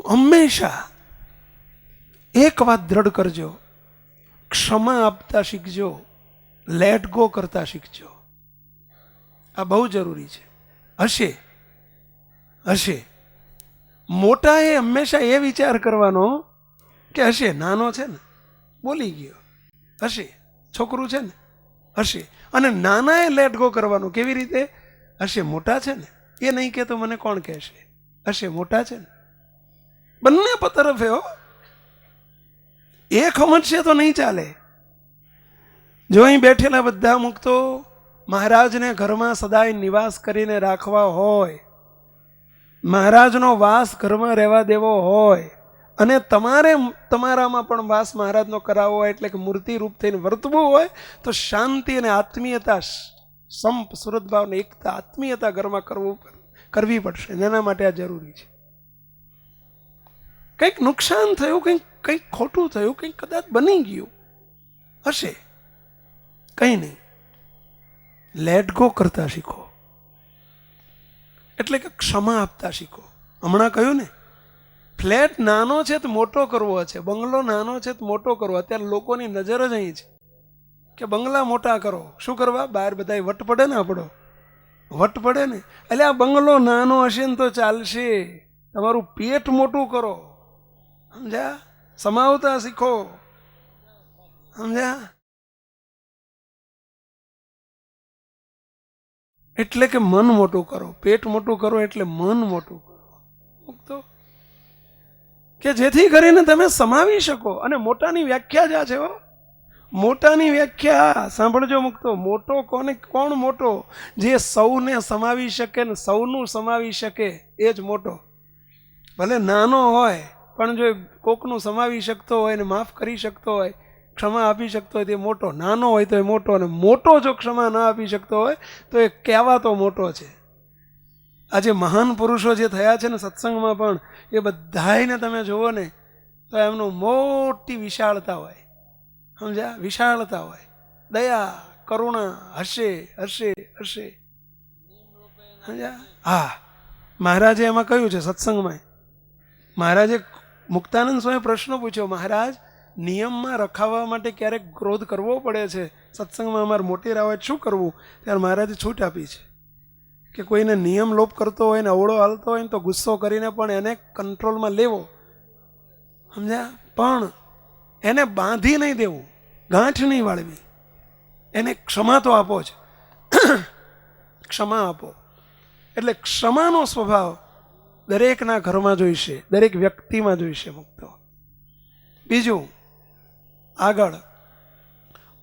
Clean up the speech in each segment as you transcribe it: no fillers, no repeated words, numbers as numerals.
હંમેશા એક વાત દ્રઢ કરજો, ક્ષમા આપતા શીખજો, લેટ ગો કરતા શીખજો. આ બહુ જરૂરી છે. હશે મોટાએ હંમેશા એ વિચાર કરવાનો કે હશે, નાનો છે ને બોલી ગયો, હશે છોકરું છે ને, હશે. અને નાનાએ લેટ ગો કરવાનો. કેવી રીતે? હશે મોટા છે ને, એ નહીં કહેતો મને કોણ કહેશે, હશે મોટા છે ને. બંને તરફે હો. એક સમજશે તો નહીં ચાલે. જો અહીં બેઠેલા બધા મુક્તો મહારાજને ઘરમાં સદાય નિવાસ કરીને રાખવા હોય, મહારાજનો વાસ ઘરમાં રહેવા દેવો હોય, અને તમારે તમારામાં પણ વાસ મહારાજનો કરાવવો હોય, એટલે કે મૂર્તિ રૂપ થઈને વર્તવું હોય, તો શાંતિ અને આત્મીયતા, સંપ, સુરતભાવ ને એકતા, આત્મીયતા ઘરમાં કરવી પડશે. એના માટે આ જરૂરી છે. કંઈક નુકસાન થયું, કંઈક ખોટું થયું, કંઈક કદાચ બની ગયું હશે, કંઈ નહીં, લેટ ગો કરતા શીખો. એટલે કે ક્ષમા આપતા શીખો. હમણાં કહ્યું ને, ફ્લેટ નાનો છે તો મોટો કરવો છે, બંગલો નાનો છે તો મોટો કરવો. અત્યારે લોકોની નજર જ અહીં છે કે બંગલા મોટા કરો. શું કરવા? બહાર બધા વટ પડે ને, આપણો વટ પડે ને. એટલે આ બંગલો નાનો હશે ને તો ચાલશે, તમારું પેટ મોટું કરો. સમજ્યા? સમાવતા શીખો. સમજ્યા? એટલે કે મન મોટું કરો. પેટ મોટું કરો એટલે મન મોટું કરો. મુક્તો કે જેથી કરીને તમે સમાવી શકો. અને મોટાની વ્યાખ્યા જ આ છે હો. મોટાની વ્યાખ્યા સાંભળજો મુક્તો. મોટો કોણ મોટો? જે સૌને સમાવી શકે ને સૌનું સમાવી શકે, એ જ મોટો. ભલે નાનો હોય પણ જો કોકનું સમાવી શકતો હોય ને માફ કરી શકતો હોય, ક્ષમા આપી શકતો હોય, તે મોટો. નાનો હોય તો એ મોટો. અને મોટો જો ક્ષમા ના આપી શકતો હોય તો એ કહેવાતો મોટો છે. આજે મહાન પુરુષો જે થયા છે ને સત્સંગમાં પણ, એ બધાને તમે જુઓ ને તો એમનું મોટી વિશાળતા હોય. સમજ્યા? વિશાળતા હોય, દયા, કરુણા, હશે. સમજ્યા? હા, મહારાજે એમાં કહ્યું છે સત્સંગમાં. મહારાજે મુક્તાનંદ સ્વામી પ્રશ્ન પૂછ્યો, મહારાજ નિયમમાં રખાવવા માટે ક્યારેક ક્રોધ કરવો પડે છે, સત્સંગમાં અમારે મોટી રાવ શું કરવું? ત્યારે મહારાજે છૂટ આપી છે કે કોઈને નિયમ લોપ કરતો હોય ને અવળો હાલતો હોય ને તો ગુસ્સો કરીને પણ એને કંટ્રોલમાં લેવો. સમજ્યા? પણ એને બાંધી નહીં દેવું, ગાંઠ નહીં વાળવી. એને ક્ષમા તો આપો જ, ક્ષમા આપો. એટલે ક્ષમાનો સ્વભાવ દરેકના ઘરમાં જોઈશે, દરેક વ્યક્તિમાં જોઈશે મુક્તો. બીજું, આગળ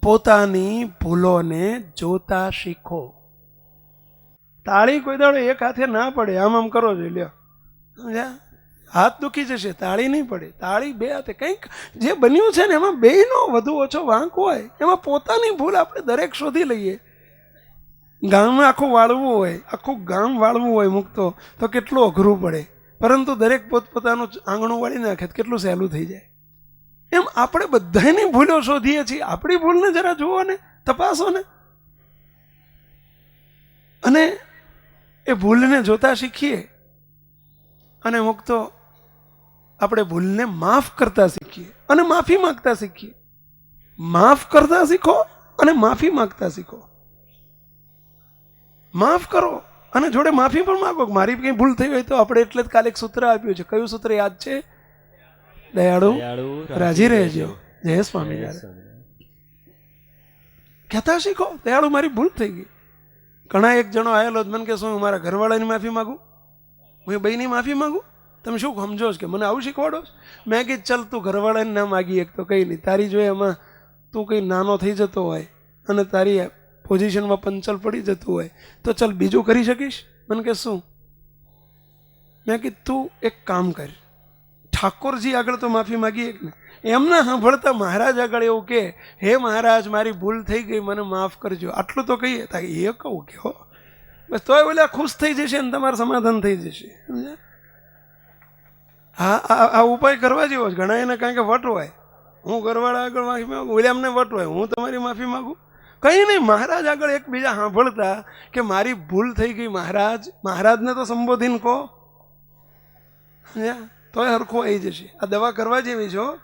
પોતાની ભૂલોને જોતા શીખો. તાળી કોઈ દાડો એક હાથે ના પડે. આમ કરો છો, લ્યો, સમજ્યા? હાથ દુખી જશે, તાળી નહીં પડે. તાળી બે હાથે. કંઈક જે બન્યું છે ને એમાં બેયનો વધુ ઓછો વાંક હોય, એમાં પોતાની ભૂલ આપણે દરેક શોધી લઈએ. ગામમાં આખું વાળવું હોય, આખું ગામ વાળવું હોય મુક્તો, તો કેટલું અઘરું પડે. પરંતુ દરેક પોતપોતાનું આંગણું વાળી નાખે કેટલું સહેલું થઈ જાય. એમ આપણે બધાની ભૂલો શોધીએ છીએ. આપણી ભૂલને જરા જુઓ ને, તપાસો ને, અને એ ભૂલને જોતા શીખીએ. અને મુક્તો આપણે ભૂલને માફ કરતા શીખીએ અને માફી માંગતા શીખીએ. માફ કરતા શીખો અને માફી માંગતા શીખો. માફ કરો અને જોડે માફી પણ માંગો. મારી કંઈ ભૂલ થઈ હોય તો આપણે એટલે જ કાલે એક સૂત્ર આપ્યું છે. કયું સૂત્ર યાદ છે? દયાળુ રાજી રહેજો. જય સ્વામિનારાયણ. કહેતા શીખો, દયાળુ મારી ભૂલ થઈ ગઈ. ઘણા એક જણો આવેલો મને કે શું હું મારા ઘરવાળાની માફી માગું, હું એ બહેની માફી માગું? તમે શું સમજો છો કે મને આવું શીખવાડો? મેં કીધું ચાલ તું ઘરવાળાને ના માગી એક તો કંઈ નહીં, તારી જો એમાં તું કંઈ નાનો થઈ જતો હોય અને તારી પોઝિશનમાં પંચલ પડી જતું હોય તો ચાલ બીજું કરી શકીશ. મને કે શું? મેં કીધું તું એક કામ કર, ઠાકોરજી આગળ તો માફી માગી એક ને, એમના સાંભળતા મહારાજ આગળ એવું કે હે મહારાજ મારી ભૂલ થઈ ગઈ, મને માફ કરજો. આટલું તો કહીએ. એ કહું કે હો બસ, તોય બોલ્યા ખુશ થઈ જશે ને તમારું સમાધાન થઈ જશે. સમજ્યા? હા, આ ઉપાય કરવા જેવો છે. ઘણા એને કારણ કે વટ હોય, હું ઘરવાળા આગળ માફી માગું, ઓલે એમને વટ હોય, હું તમારી માફી માગું. કંઈ નહીં, મહારાજ આગળ એકબીજા સાંભળતા કે મારી ભૂલ થઈ ગઈ મહારાજ, મહારાજને તો સંબોધીને કહો. તોય હરખું આવી જશે. આ દવા કરવા જેવી છો,